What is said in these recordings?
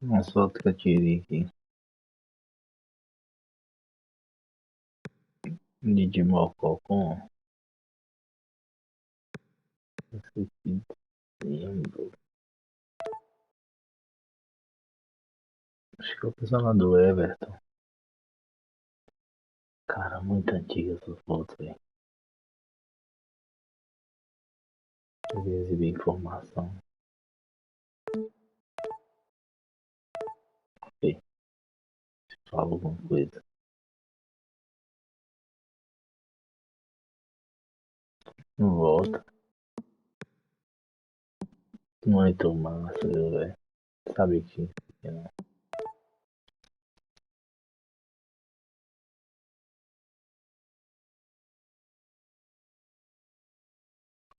Nossa, outra tirei aqui. De mocó com esse lembro. Acho que é o personagem do Everton. Cara, muito antiga essas fotos, velho. Queria exibir informação. Ok, fala alguma coisa. Não volta. Muito massa, viu, velho? Sabe que não.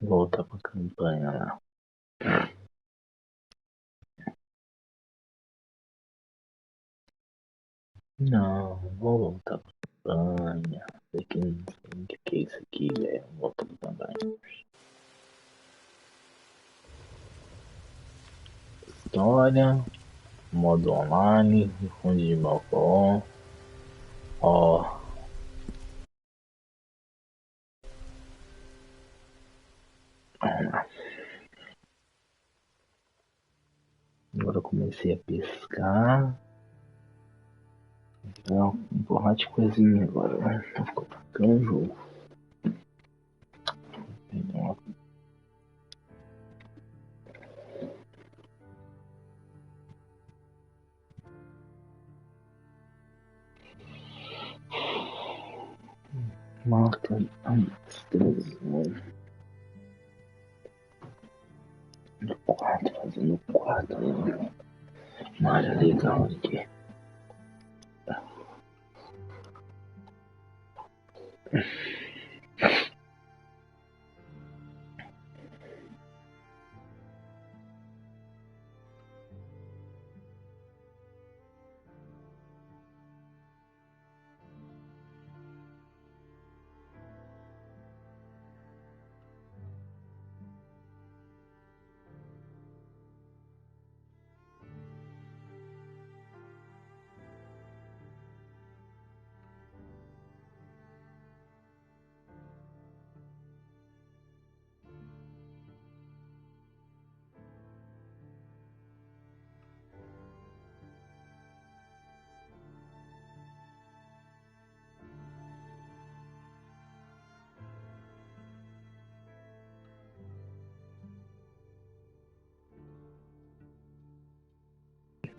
Volta pra campanha lá. Não, vou voltar pra campanha. Sei que não sei o que é isso aqui, velho. Volta pra campanha. História. Modo online. Fundo de balcão. Ó. Vamos lá. Agora eu comecei a pescar. Não, empurrar de coisinha agora, né? Ficou bacana o jogo. Marca as 3 no quarto, fazendo o quarto aí. Uma área legal aqui.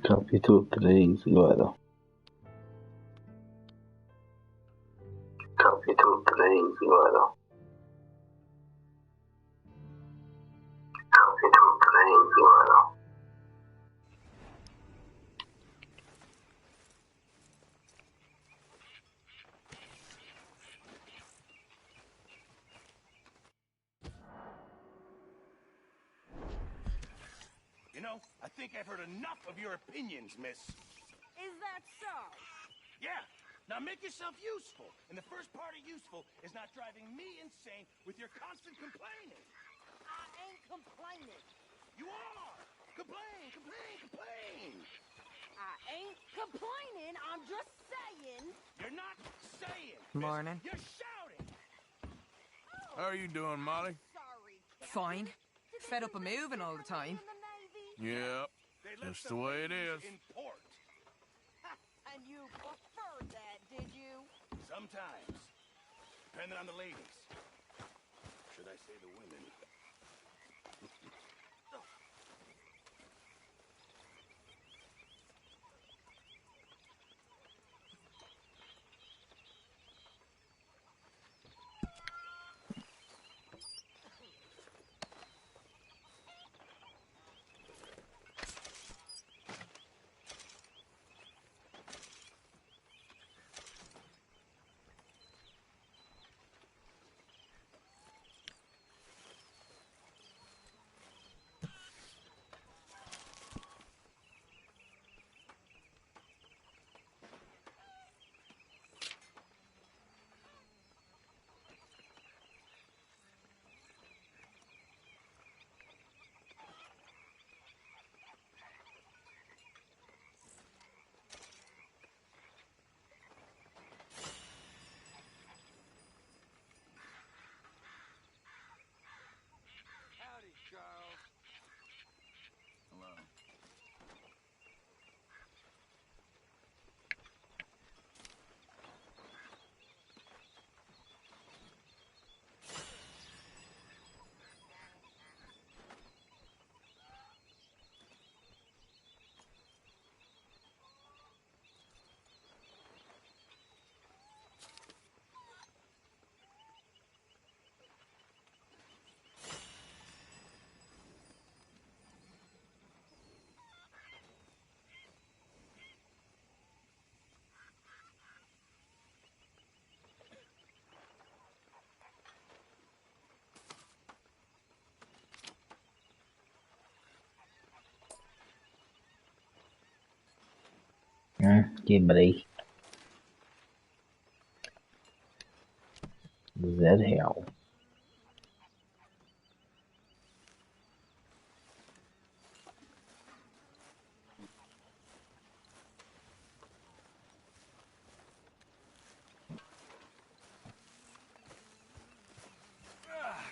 Capítulo 3 agora. Capítulo 3 agora. Capítulo 3 agora. You know, I think I've heard enough of your opinions, miss. Is that so? Yeah. Now make yourself useful. And the first part of useful is not driving me insane with your constant complaining. I ain't complaining. You are! Complain, complain, complain! I ain't complaining. I'm just saying. You're not saying. Morning. Miss. You're shouting. How are you doing, Molly? Sorry, Captain. Fine. Did Fed they up of really moving all the have you time. in the Navy? Yep. They left Just some the way it ladies is. in port. And you preferred that, did you? Sometimes. Depending on the ladies. Should I say the women? Quebrei. R$0.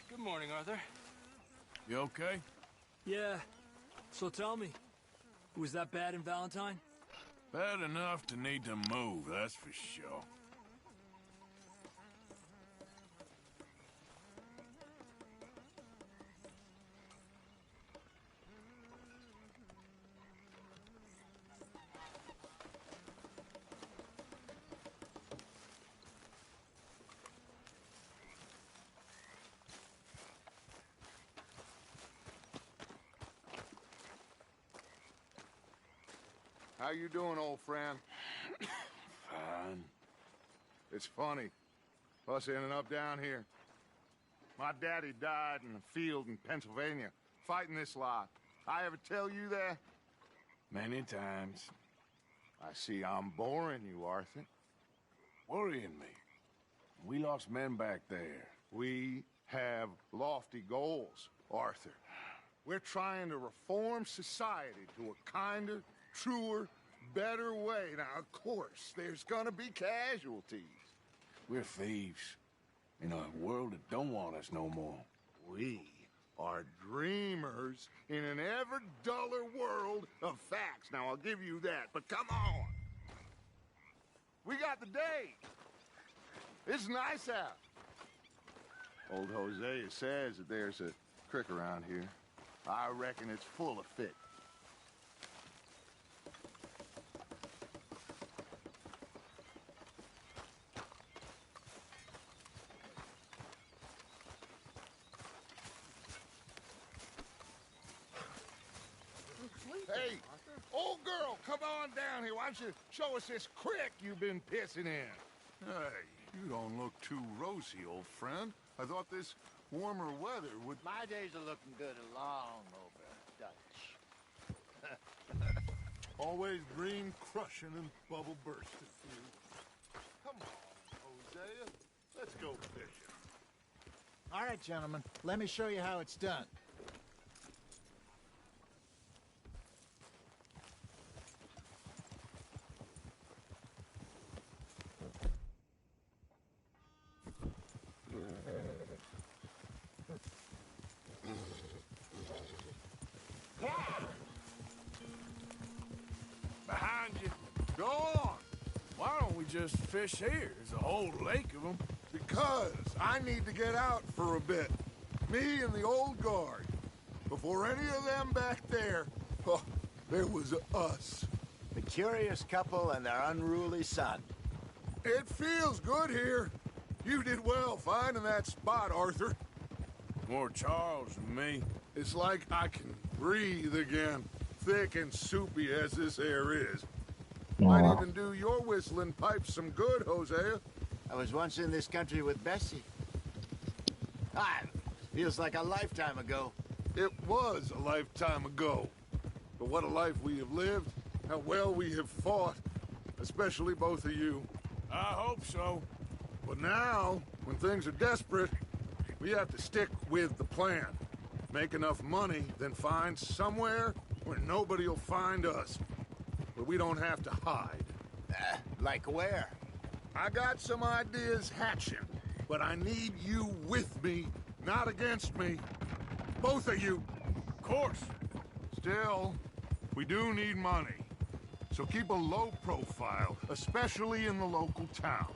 Good morning, Arthur. You okay? Yeah. So tell me, was that bad in Valentine? Bad enough to need to move, that's for sure. How you doing, old friend? Fine. It's funny, us ending up down here. My daddy died in a field in Pennsylvania, fighting this lot. I ever tell you that? Many times. I see I'm boring you, Arthur. Worrying me. We lost men back there. We have lofty goals, Arthur. We're trying to reform society to a kinder, truer, better way. Now, of course, there's gonna be casualties. We're thieves. In a world that don't want us no more. We are dreamers in an ever duller world of facts. Now, I'll give you that, but come on. We got the day. It's nice out. Old Hosea says that there's a creek around here. I reckon it's full of fish. Hey, old girl, come on down here. Why don't you show us this creek you've been pissing in? Hey, you don't look too rosy, old friend. I thought this warmer weather would... My days are looking good along over Dutch. Always green crushing and bubble bursting for you. Come on, Hosea. Let's go fishing. All right, gentlemen, let me show you how it's done. Behind you. Go on, Why don't we just fish here? There's a whole lake of them. because I need to get out for a bit. Me and the old guard. Before any of them back there, oh, there was us. The curious couple and their unruly son. It feels good here. You did well finding that spot, Arthur. More Charles than me. It's like I can breathe again, thick and soupy as this air is. Might Aw. even do your whistling pipes some good, Hosea. I was once in this country with Bessie. Ah, feels like a lifetime ago. It was a lifetime ago. But what a life we have lived, how well we have fought, especially both of you. I hope so. But now, when things are desperate, we have to stick with the plan. Make enough money, then find somewhere where nobody will find us. Where we don't have to hide. Like where? I got some ideas hatching, but I need you with me, not against me. Both of you. Of course. Still, we do need money. So keep a low profile, especially in the local town.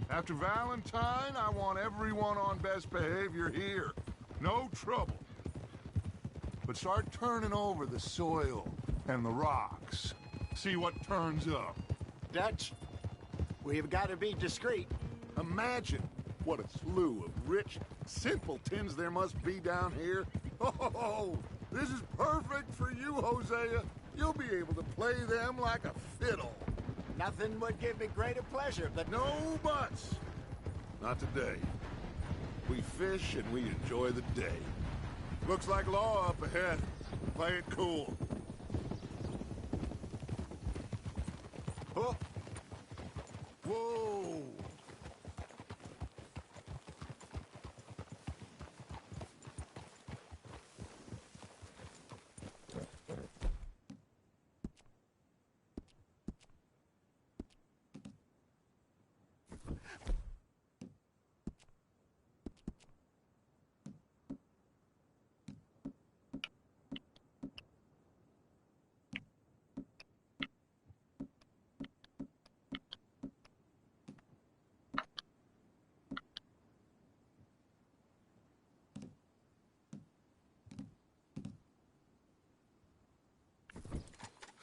After Valentine, I want everyone on best behavior here. No trouble. But start turning over the soil and the rocks. See what turns up. Dutch, we've got to be discreet. Imagine what a slew of rich simpletons there must be down here. Oh, this is perfect for you, Hosea. You'll be able to play them like a fiddle. Nothing would give me greater pleasure, but No buts. Not today. We fish and we enjoy the day. Looks like law up ahead. Play it cool. Oh,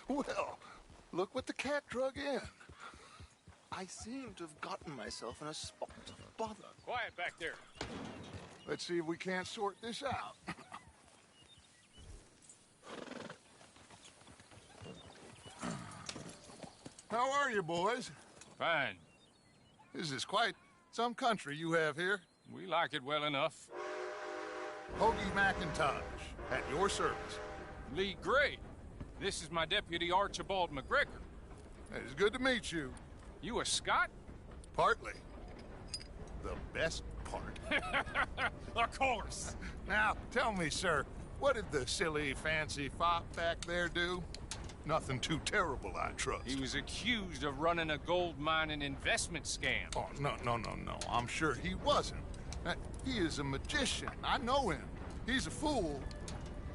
Well, look what the cat drug in. I seem to have gotten myself in a spot of bother. Quiet back there. Let's see if we can't sort this out. How are you, boys? Fine. This is quite some country you have here. We like it well enough. Hoagie McIntosh, at your service. Lee Gray. This is my deputy Archibald McGregor. It's good to meet you. You a Scot? Partly. The best part. Of course. Now, tell me, sir, what did the silly, fancy fop back there do? Nothing too terrible, I trust. He was accused of running a gold mining investment scam. Oh, no. I'm sure he wasn't. He is a magician. I know him. He's a fool,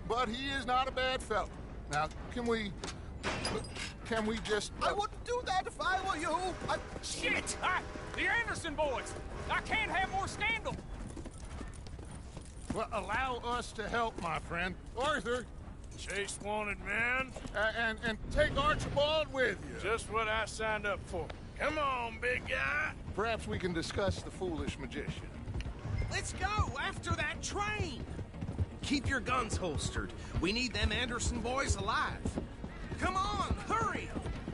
but he is not a bad fellow. Now, can we just... I wouldn't do that if I were you. Shit! The Anderson boys! I can't have more scandal! Well, allow us to help, my friend. Arthur, Chase wanted man. and take Archibald with you. Just what I signed up for. Come on, big guy. Perhaps we can discuss the foolish magician. Let's go after that train. Keep your guns holstered. We need them Anderson boys alive. Come on, hurry.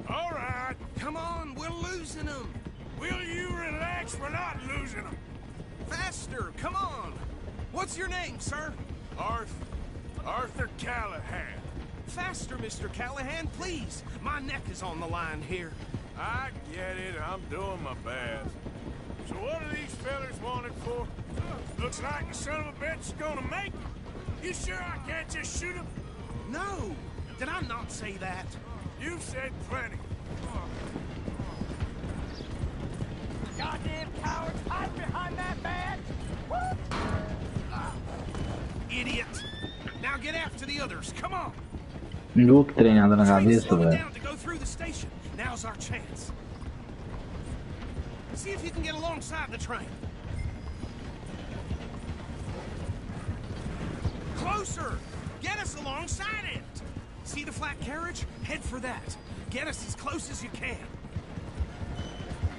All right. Come on, we're losing them. Will you relax? We're not losing them. Faster, come on. What's your name, sir? Arthur Callahan. Faster, Mr. Callahan, please. My neck is on the line here. I get it. I'm doing my best. So what are these fellas wanted for? Looks like the son of a bitch is gonna make it. You sure I can't just shoot him? No, did I not say that? You've said plenty. Goddamn cowards, hide behind that badge! Idiot. Now get after the others, come on. Nunca treinado na Train's cabeça, slowing velho. down to go through the station. Now's our chance. See if you can get alongside the train. Closer! Get us alongside it! See the flat carriage? Head for that. Get us as close as you can.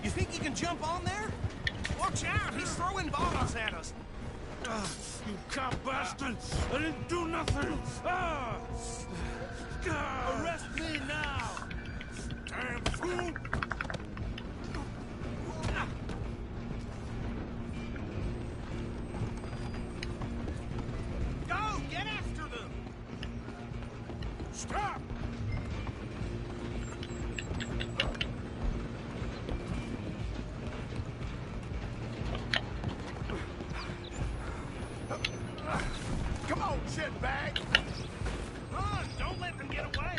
You think you can jump on there? Watch out! He's throwing bombs at us. You cop bastard! I didn't do nothing! Arrest me now! Damn fool! Go! Get after them! Stop! Come on, shitbag! Run! Don't let them get away!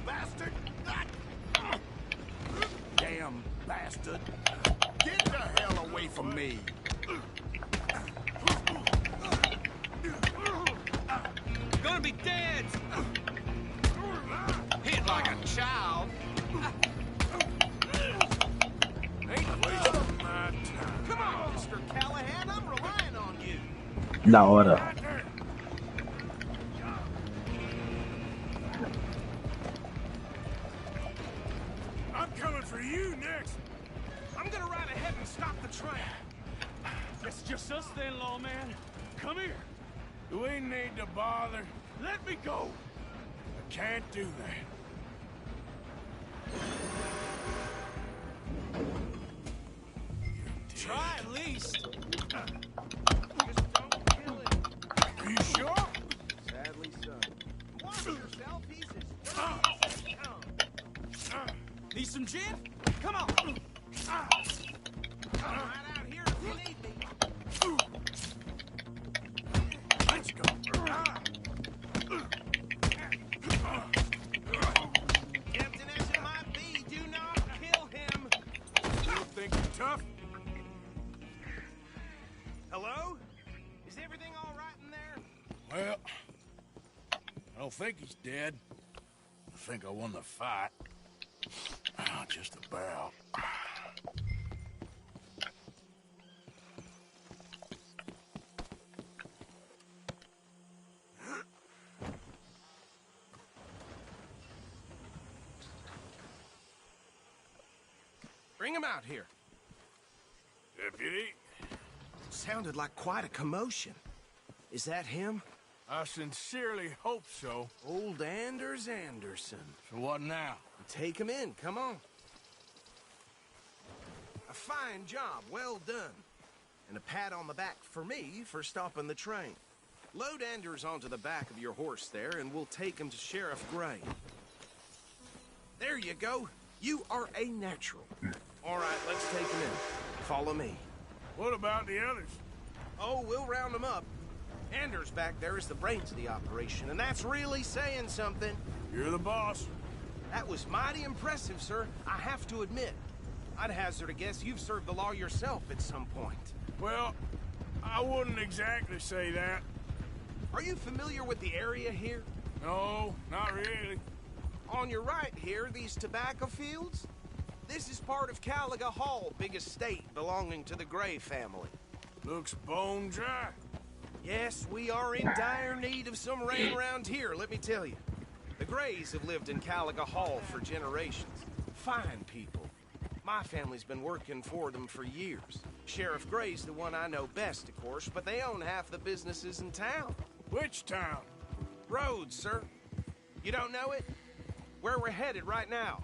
Bastard! Damn bastard! Get the hell away from me! You're gonna be dead! Hit like a child! Ain't wasting my time. Come on, Mr. Callahan, I'm relying on you! Da hora. Right there. I'm coming for you next. I'm gonna ride ahead and stop the train. It's just us then, lawman. Come here. Do we need to bother? Let me go. I can't do that. Try at least. Just don't kill it. Are you sure? Sadly so. Watch yourself, he's as Need some gin? Come on. I'm right out here if you need me. Let's go. Captain as it might be, do not kill him. You think you're tough? Hello? Is everything all right in there? Well, I don't think he's dead. I think I won the fight. Just about. Bring him out here. Deputy, Sounded like quite a commotion. Is that him? I sincerely hope so. Old Anders Anderson. So what now? Take him in, come on. A fine job, well done. And a pat on the back for me for stopping the train. Load Anders onto the back of your horse there, and we'll take him to Sheriff Gray. There you go. You are a natural. All right, let's take him in. Follow me. What about the others? Oh, we'll round them up. Anders back there is the brains of the operation, and that's really saying something. You're the boss. That was mighty impressive, sir. I have to admit. I'd hazard a guess you've served the law yourself at some point. Well, I wouldn't exactly say that. Are you familiar with the area here? No, not really. On your right here, these tobacco fields? This is part of Caliga Hall, big estate belonging to the Gray family. Looks bone dry. Yes, we are in dire need of some rain around here, let me tell you. The Grays have lived in Caliga Hall for generations. Fine people. My family's been working for them for years. Sheriff Gray's the one I know best, of course, but they own half the businesses in town. Which town? Rhodes, sir. You don't know it? Where we're headed right now.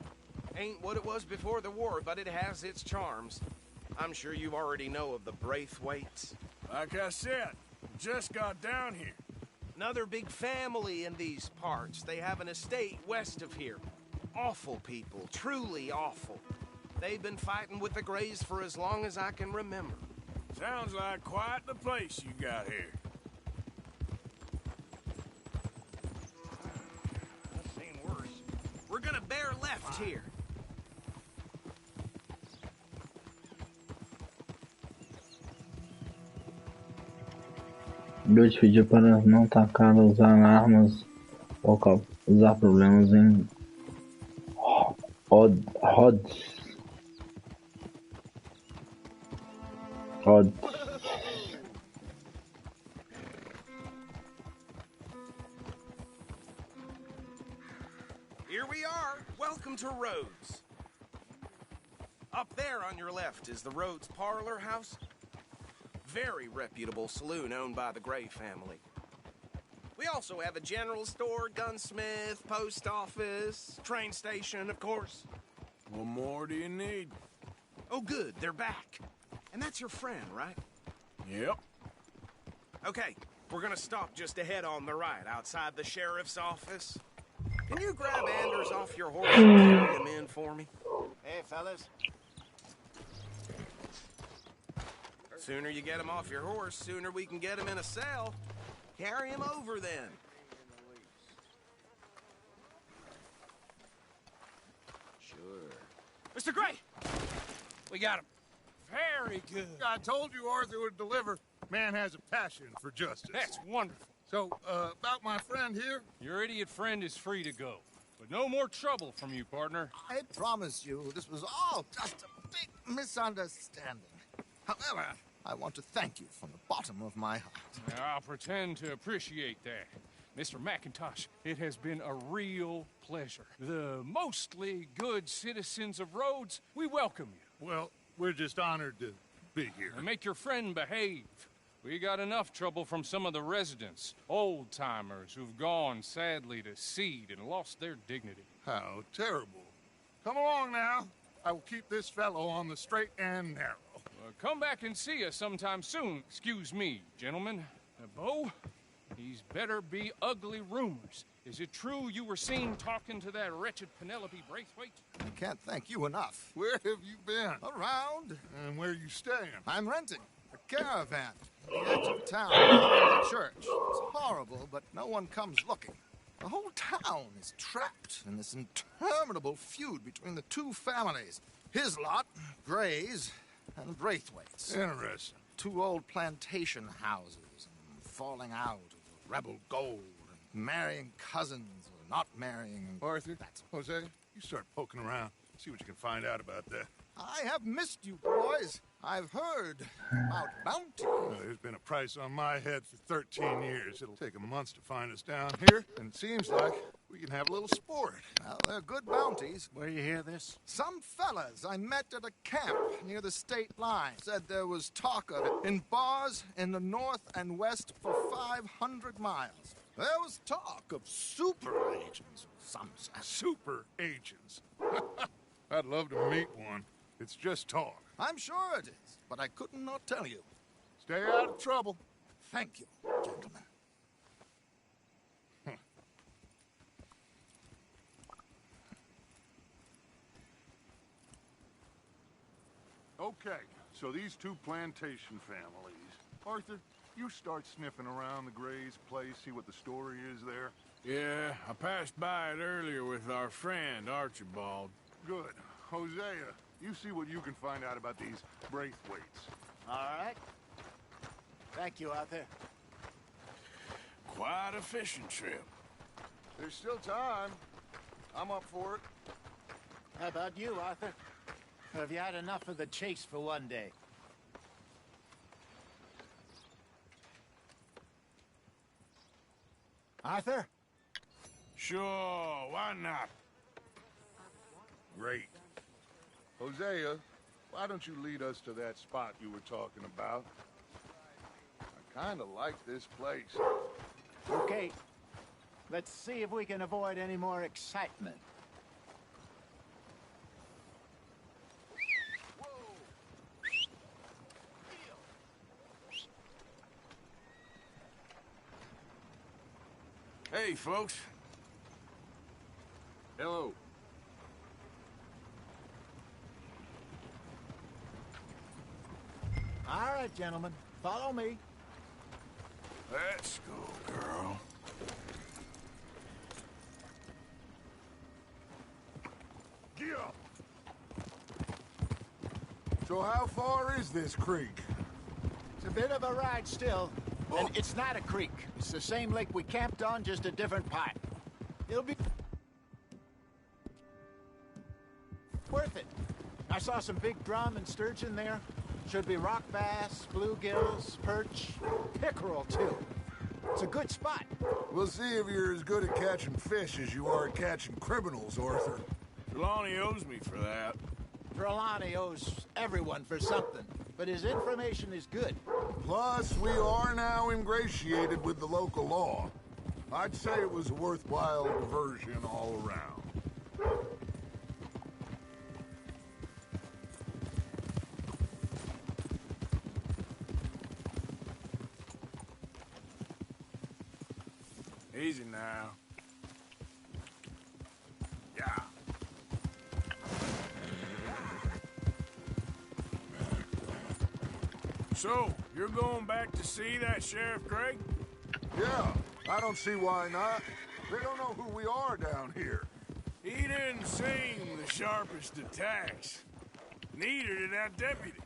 Ain't what it was before the war, but it has its charms. I'm sure you already know of the Braithwaites. Like I said, just got down here. Another big family in these parts. They have an estate west of here. Awful people, truly awful. They've been fighting with the Grays for as long as I can remember. Sounds like quite the place you got here. I've seen worse. We're gonna bear left here. Eu te pedi para não tacar, usar armas ou causar problemas em odds. Here we are. Welcome to Rhodes. Up there on your left is the Rhodes Parlor House. Very reputable saloon owned by the Gray family. We also have a general store, gunsmith, post office, train station, of course. What more do you need? Oh, good, they're back. And that's your friend, right? Yep. Okay, we're gonna stop just ahead on the right, outside the sheriff's office. Can you grab Anders off your horse and carry him in for me? Hey, fellas. Sooner you get him off your horse, sooner we can get him in a cell. Carry him over, then. Sure. Mr. Gray! We got him. Very good. I told you Arthur would deliver. Man has a passion for justice. That's wonderful. So, about my friend here? Your idiot friend is free to go. But no more trouble from you, partner. I promise you this was all just a big misunderstanding. However, I want to thank you from the bottom of my heart. Now, I'll pretend to appreciate that. Mr. McIntosh, it has been a real pleasure. The mostly good citizens of Rhodes, we welcome you. Well, we're just honored to be here. And make your friend behave. We got enough trouble from some of the residents, old-timers who've gone, sadly, to seed and lost their dignity. How terrible. Come along now. I will keep this fellow on the straight and narrow. Come back and see us sometime soon. Excuse me, gentlemen. Bo, these better be ugly rumors. Is it true you were seen talking to that wretched Penelope Braithwaite? I can't thank you enough. Where have you been? Around. And where are you staying? I'm renting a caravan at the edge of town behind the church. It's horrible, but no one comes looking. The whole town is trapped in this interminable feud between the two families. His lot, Gray's, and Braithwaite's. Interesting. Two old plantation houses, and falling out of rebel gold, and marrying cousins or not marrying. Arthur, Jose, you start poking around. See what you can find out about that. I have missed you, boys. I've heard about bounty. There's been a price on my head for 13 years. It'll take a month to find us down here, and it seems like We can have a little sport. Now, they're good bounties. Where you hear this? Some fellas I met at a camp near the state line said there was talk of it in bars in the north and west for 500 miles. There was talk of super agents. Some said. Super agents. I'd love to meet one. It's just talk. I'm sure it is, but I couldn't not tell you. Stay out of trouble. Thank you, gentlemen. Okay, so these two plantation families. Arthur, you start sniffing around the Gray's place, see what the story is there. Yeah, I passed by it earlier with our friend, Archibald. Good. Hosea, you see what you can find out about these Braithwaites. All right. Thank you, Arthur. Quite a fishing trip. There's still time. I'm up for it. How about you, Arthur? Or have you had enough of the chase for one day? Arthur? Sure, why not? Great. Hosea, why don't you lead us to that spot you were talking about? I kind of like this place. Okay. Let's see if we can avoid any more excitement. Hey, folks. Hello. All right, gentlemen. Follow me. Let's go, girl. Get up! So how far is this creek? It's a bit of a ride still. And it's not a creek. It's the same lake we camped on, just a different part. It'll be worth it. I saw some big drum and sturgeon there. Should be rock bass, bluegills, perch, pickerel, too. It's a good spot. We'll see if you're as good at catching fish as you are at catching criminals, Arthur. Trelawney owes me for that. Trelawney owes everyone for something, but his information is good. Plus, we are now ingratiated with the local law. I'd say it was a worthwhile diversion all around. Easy now. Yeah. So, you're going back to see that Sheriff Craig? Yeah, I don't see why not. They don't know who we are down here. He didn't seem the sharpest attacks. Neither did that deputy.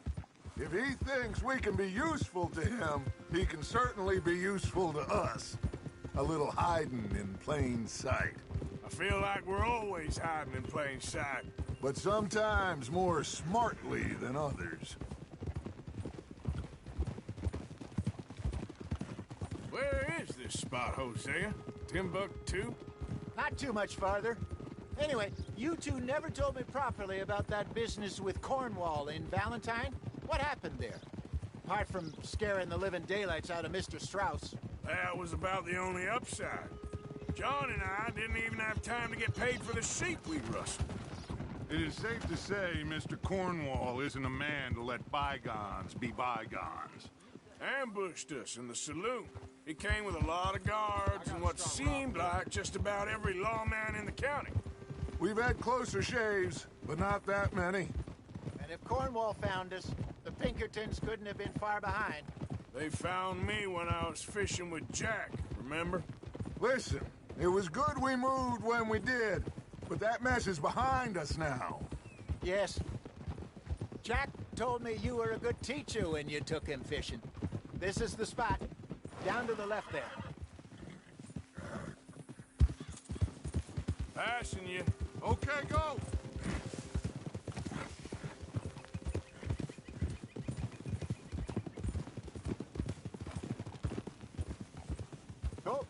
If he thinks we can be useful to him, he can certainly be useful to us. A little hiding in plain sight. I feel like we're always hiding in plain sight. But sometimes more smartly than others. Where is this spot, Hosea? Timbuktu? Not too much farther. Anyway, you two never told me properly about that business with Cornwall in Valentine. What happened there? Apart from scaring the living daylights out of Mr. Strauss. That was about the only upside. John and I didn't even have time to get paid for the sheep we rustled. It is safe to say Mr. Cornwall isn't a man to let bygones be bygones. Ambushed us in the saloon. He came with a lot of guards and what seemed like just about every lawman in the county. We've had closer shaves, but not that many. And if Cornwall found us, the Pinkertons couldn't have been far behind. They found me when I was fishing with Jack, remember? Listen, it was good we moved when we did, but that mess is behind us now. Yes. Jack told me you were a good teacher when you took him fishing. This is the spot. Down to the left there. Passing you. Okay, go! Go.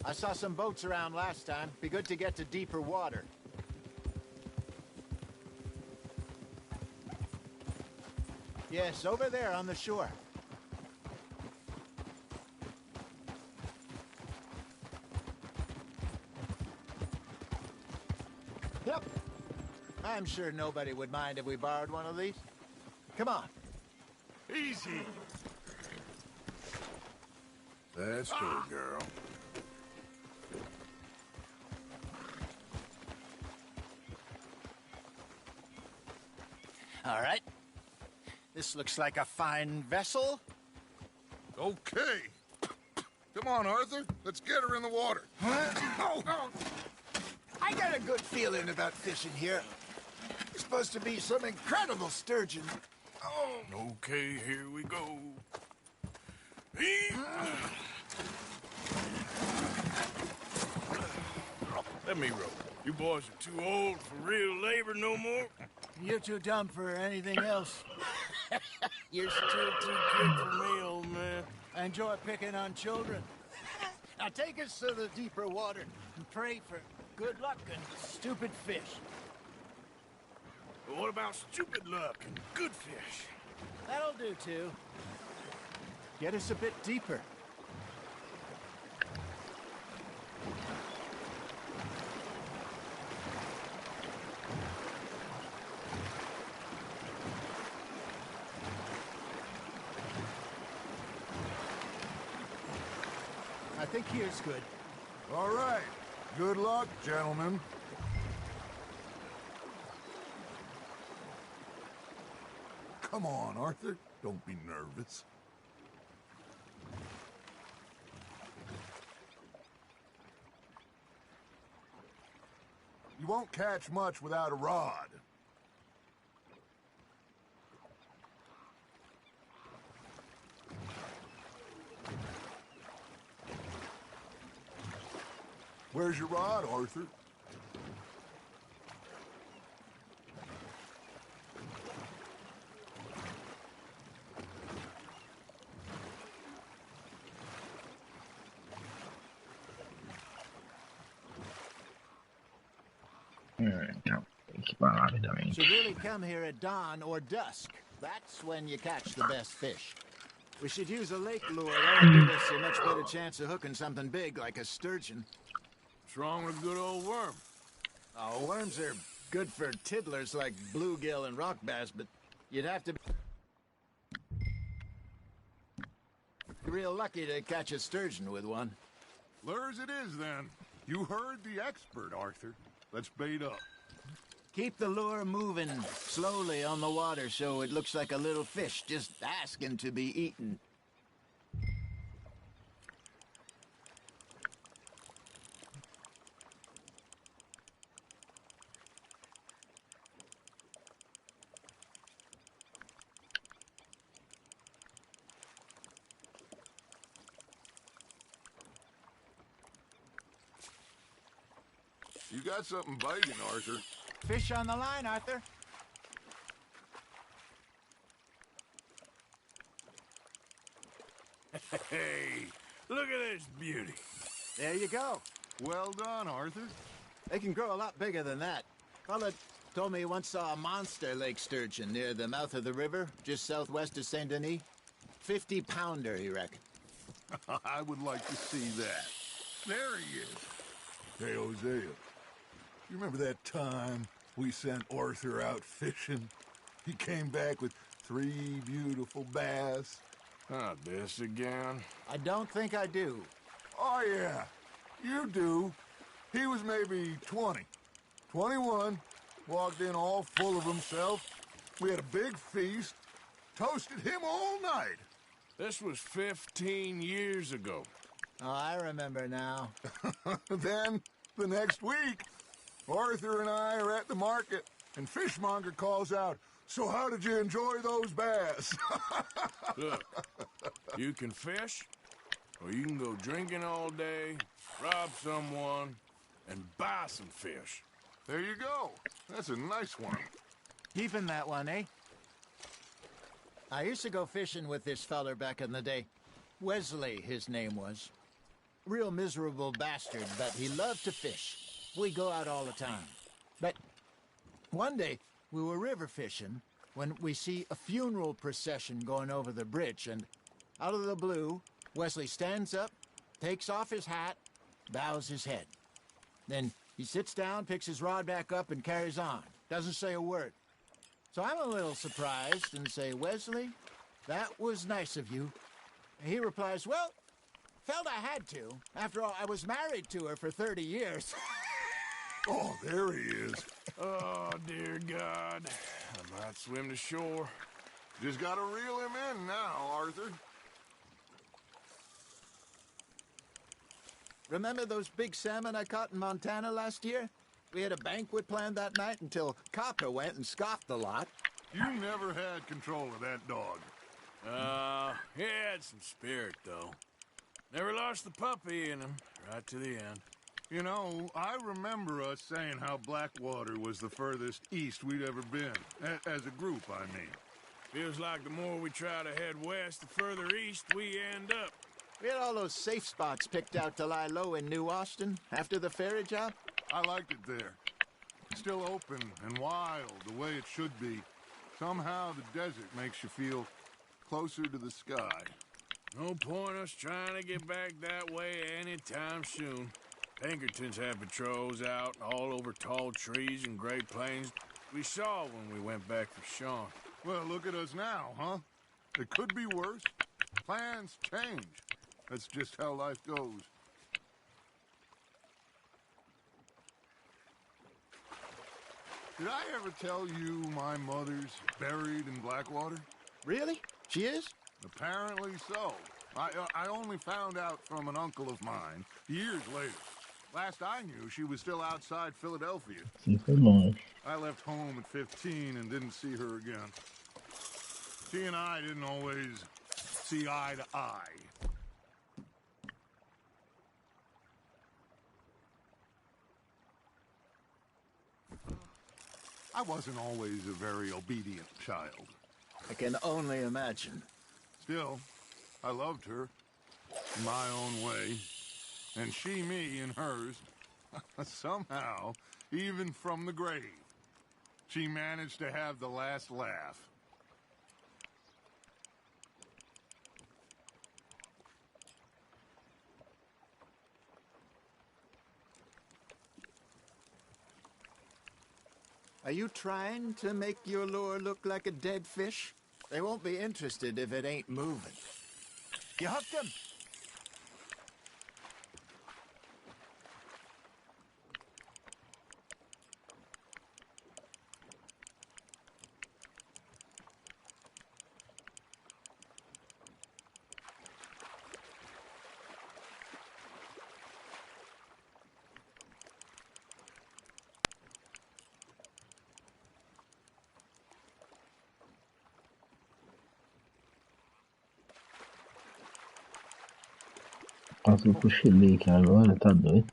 I saw some boats around last time. Be good to get to deeper water. Yes, over there on the shore. Yep. I'm sure nobody would mind if we borrowed one of these. Come on. Easy. That's good, girl. All right. This looks like a fine vessel. Okay. Come on, Arthur. Let's get her in the water. I got a good feeling about fishing here. It's supposed to be some incredible sturgeon. Okay, here we go. Let me row. You boys are too old for real labor no more. You're too dumb for anything else. You're still too good for me, old man. I enjoy picking on children. Now take us to the deeper water and pray for good luck and stupid fish. But what about stupid luck and good fish? That'll do, too. Get us a bit deeper. I think here's good. All right. Good luck, gentlemen. Come on, Arthur. Don't be nervous. You won't catch much without a rod. Where's your rod, Arthur? Então, tem que parar rapidamente. Should really come here at dawn or dusk. That's when you catch the best fish. We should use a lake lure. That'll give us a much better chance of hooking something big like a sturgeon. What's wrong with a good old worm? Oh, worms are good for tiddlers like bluegill and rock bass, but you'd have to be real lucky to catch a sturgeon with one. Lures it is, then. You heard the expert, Arthur. Let's bait up. Keep the lure moving slowly on the water so it looks like a little fish just asking to be eaten. You got something biting, Arthur. Fish on the line, Arthur. Hey, look at this beauty. There you go. Well done, Arthur. They can grow a lot bigger than that. Fella told me he once saw a monster lake sturgeon near the mouth of the river, just southwest of Saint Denis. 50-pounder, he reckoned. I would like to see that. There he is. Hey, Hosea. You remember that time we sent Arthur out fishing? He came back with 3 beautiful bass. Not this again. I don't think I do. Oh, yeah. You do. He was maybe 20. 21. Walked in all full of himself. We had a big feast. Toasted him all night. This was 15 years ago. Oh, I remember now. Then, the next week, Arthur and I are at the market, and Fishmonger calls out, "So how did you enjoy those bass?" Look, you can fish, or you can go drinking all day, rob someone, and buy some fish. There you go. That's a nice one. Keeping that one, eh? I used to go fishing with this feller back in the day. Wesley, his name was. real miserable bastard, but he loved to fish. We go out all the time. But one day, we were river fishing when we see a funeral procession going over the bridge, and out of the blue, Wesley stands up, takes off his hat, bows his head. Then he sits down, picks his rod back up, and carries on. Doesn't say a word. So I'm a little surprised and say, Wesley, that was nice of you. And he replies, well, felt I had to. After all, I was married to her for 30 years. Oh, there he is. Oh, dear God. I might swim to shore. Just gotta reel him in now, Arthur. Remember those big salmon I caught in Montana last year? We had a banquet planned that night until Copper went and scoffed the lot. You never had control of that dog. He had some spirit, though. Never lost the puppy in him, right to the end. You know, I remember us saying how Blackwater was the furthest east we'd ever been. As a group, I mean. Feels like the more we try to head west, the further east we end up. We had all those safe spots picked out to lie low in New Austin after the ferry job. I liked it there. Still open and wild, the way it should be. Somehow the desert makes you feel closer to the sky. No point us trying to get back that way anytime soon. Pinkertons had patrols out all over tall trees and Great Plains. We saw when we went back for Sean. Well, look at us now, huh? It could be worse. Plans change. That's just how life goes. Did I ever tell you my mother's buried in Blackwater? Really? She is? Apparently so. I only found out from an uncle of mine years later. Last I knew, she was still outside Philadelphia. I left home at 15 and didn't see her again. She and I didn't always see eye to eye. I wasn't always a very obedient child. I can only imagine. Still, I loved her in my own way, and she me in hers. Somehow, even from the grave, she managed to have the last laugh. Are you trying to make your lure look like a dead fish? They won't be interested if it ain't moving. You hooked them? Quase eu cochilei aqui agora, tá doido?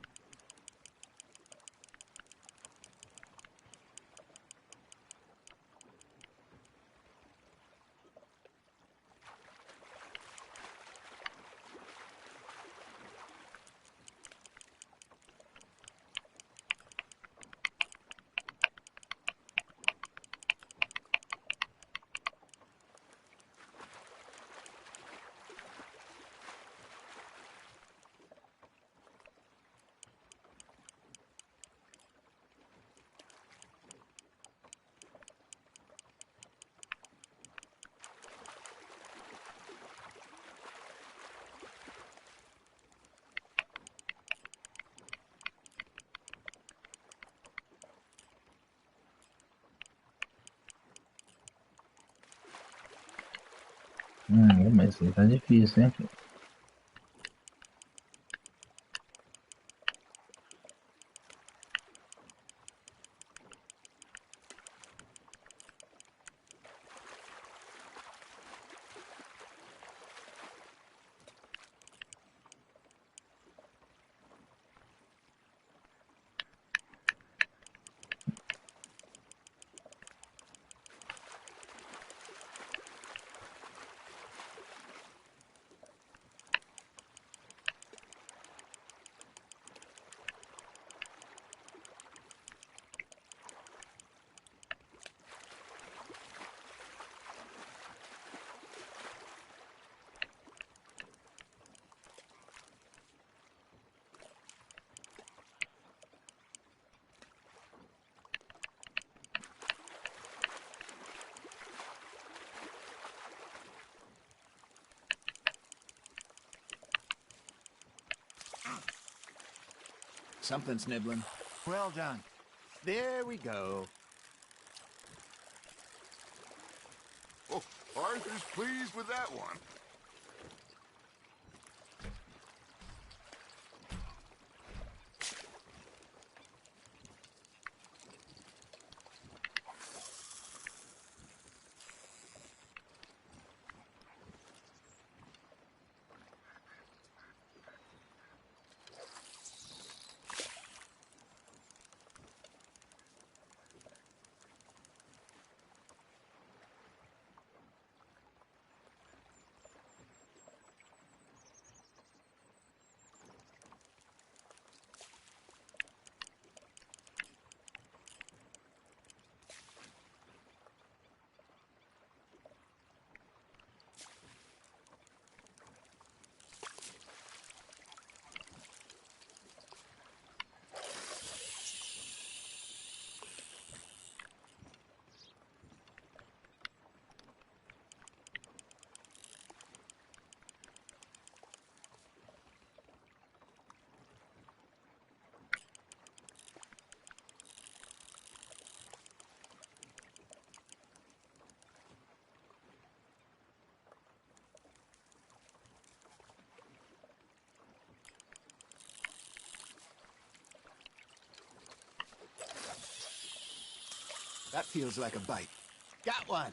Mas isso tá difícil, hein? Something's nibbling. Well done. There we go. Oh, Arthur's pleased with that one. That feels like a bite. Got one.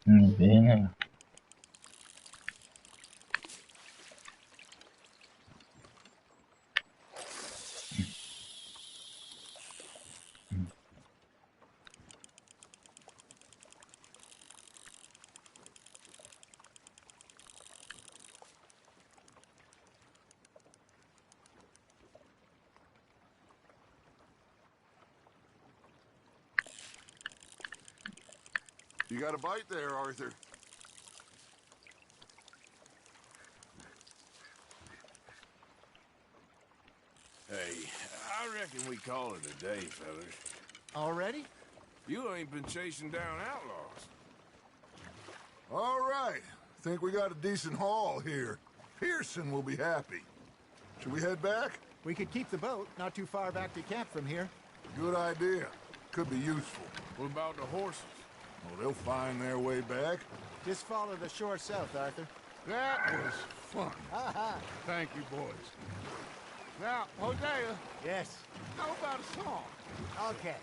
Vamos ver, né? You got a bite there, Arthur. Hey, I reckon we call it a day, fellas. Already? You ain't been chasing down outlaws. All right. Think we got a decent haul here. Pearson will be happy. Should we head back? We could keep the boat not too far back to camp from here. Good idea. Could be useful. What about the horses? Oh, they'll find their way back. Just follow the shore south, Arthur. That was fun. Thank you, boys. Now, Hosea, Yes. how about a song? Okay.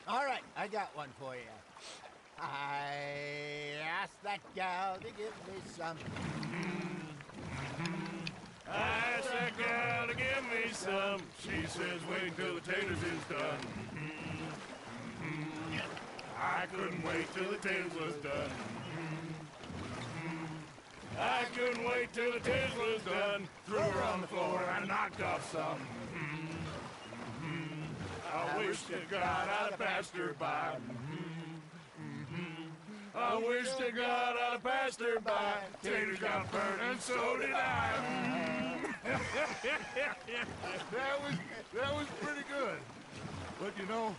All right, I got one for you. I asked that gal to give me some. I asked that gal to give me some. She says wait until the taters is done. I couldn't wait till the tiz was done. I couldn't wait till the tiz was done. Threw her on the floor and I knocked off some. I wish to God I'd have passed her by. I wish to God I'd have passed her by. Taters got burnt and so did I. That was pretty good. But you know,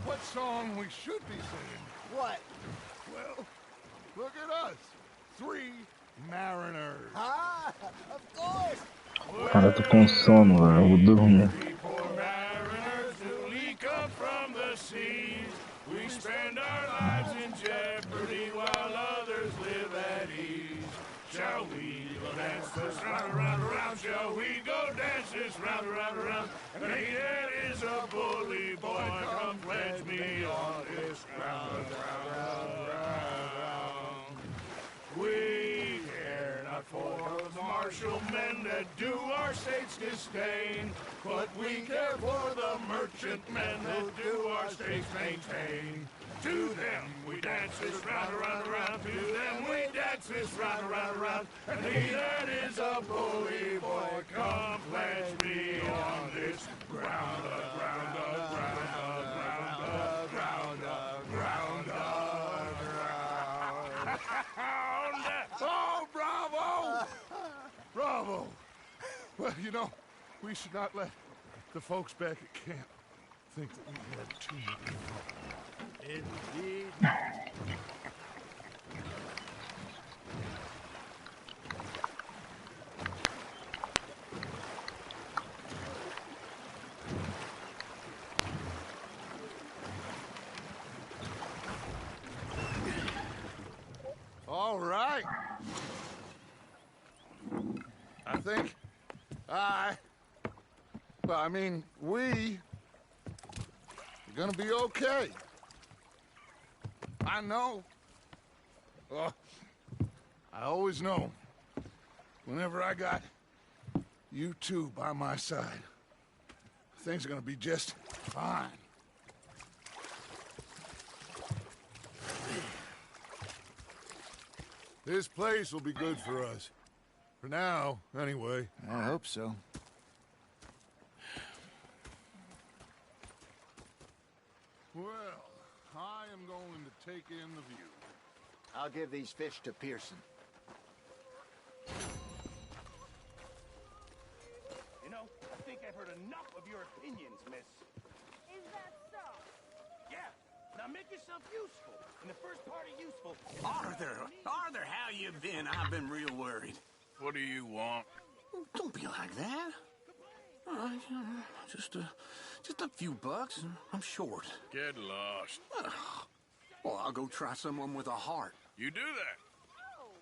what song we should be singing? What? Well, look at us. 3 mariners. Ah, of course. Cara, tô com sono, velho. Eu vou dormir. We spend our lives in jeopardy while others live at ease. Shall we go dance this round, around, around? Shall we go dance this round, around, around? And he that is a bully boy, come pledge me on this ground, round, round. We care not for the martial men that do our state's disdain, but we care for the merchant men that do our states maintain. To them we dance this round, around, around. To them we dance this round, around, around. And he that is a bully boy, come pledge me on this ground, ground, ground, ground, ground, ground, ground. Oh, bravo! Bravo! Well, you know, we should not let the folks back at camp think that we had too much fun. Indeed. All right. I think we are gonna be okay. I know. I always know. Whenever I got you two by my side, things are gonna be just fine. This place will be good for us. For now, anyway. I hope so. Well, I am going to take in the view. I'll give these fish to Pearson. You know, I think I've heard enough of your opinions, miss. Is that so? Yeah. Now make yourself useful. And the first part of useful is... Arthur, how you been? I've been real worried. What do you want? Don't be like that. All right, just a few bucks. I'm short. Get lost. Well, I'll go try someone with a heart. You do that. Oh,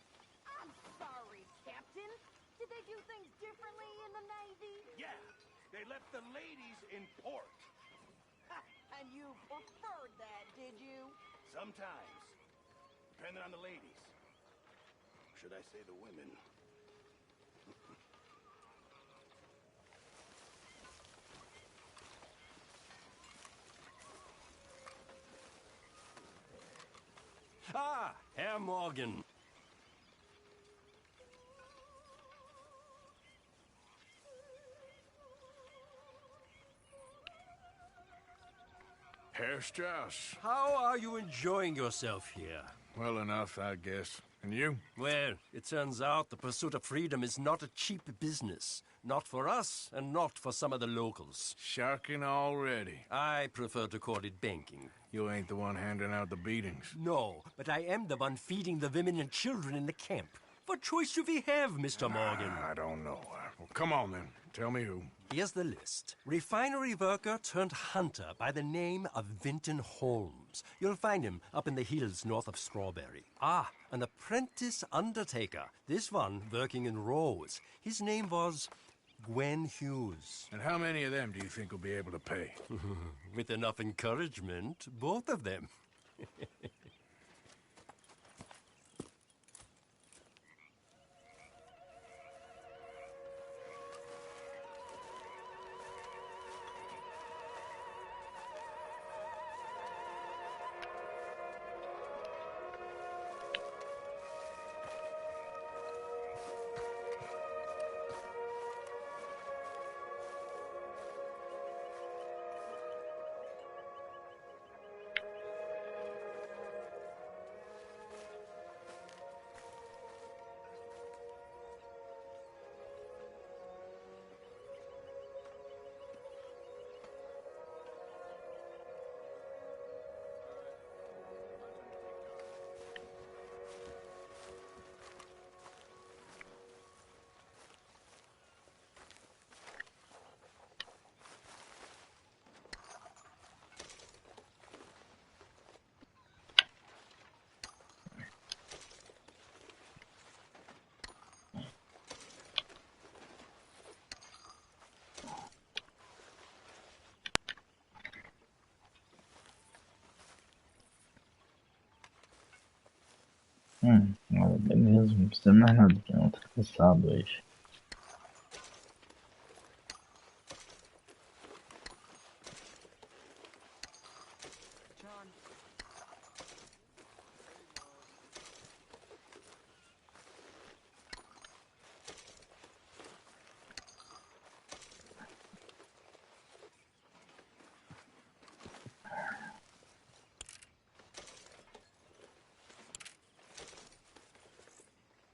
I'm sorry, Captain. Did they do things differently in the Navy? Yeah. They left the ladies in port. And you preferred that, did you? Sometimes. Depending on the ladies. Should I say the women? Ah, Herr Morgan. Herr Strauss. How are you enjoying yourself here? Well enough, I guess. And you? Well, it turns out the pursuit of freedom is not a cheap business. Not for us, and not for some of the locals. Sharking already. I prefer to call it banking. You ain't the one handing out the beatings. No, but I am the one feeding the women and children in the camp. What choice do we have, Mr. Morgan? I don't know. Well, come on then. Tell me who. Here's the list. Refinery worker turned hunter by the name of Vinton Holmes. You'll find him up in the hills north of Strawberry. Ah, an apprentice undertaker. This one working in rows. His name was Gwen Hughes. And how many of them do you think will be able to pay? With enough encouragement, both of them. Olha, é mesmo, não precisa mais nada que não, tá cansado hoje.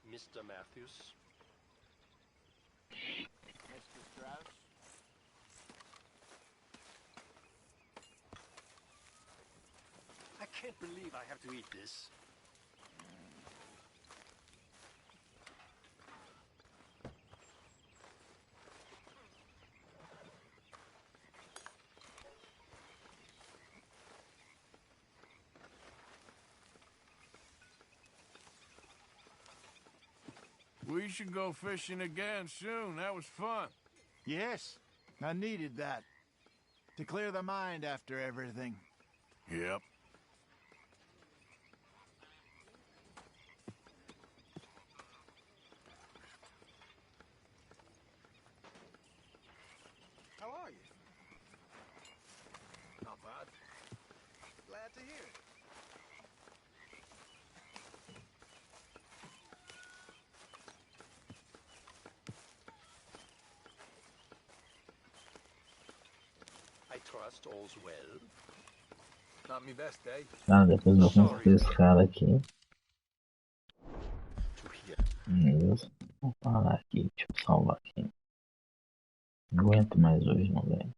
Mr. Matthews. Mr. Strauss? I can't believe I have to eat this. We should go fishing again soon. That was fun. Yes, I needed that. To clear the mind after everything. Yep. How are you? Not bad. Glad to hear it. I trust all's well. Not me best day. Ah, depois eu vou com esse cara aqui. Beleza. Vou parar aqui, deixa eu salvar aqui. Não aguento mais hoje, não, velho.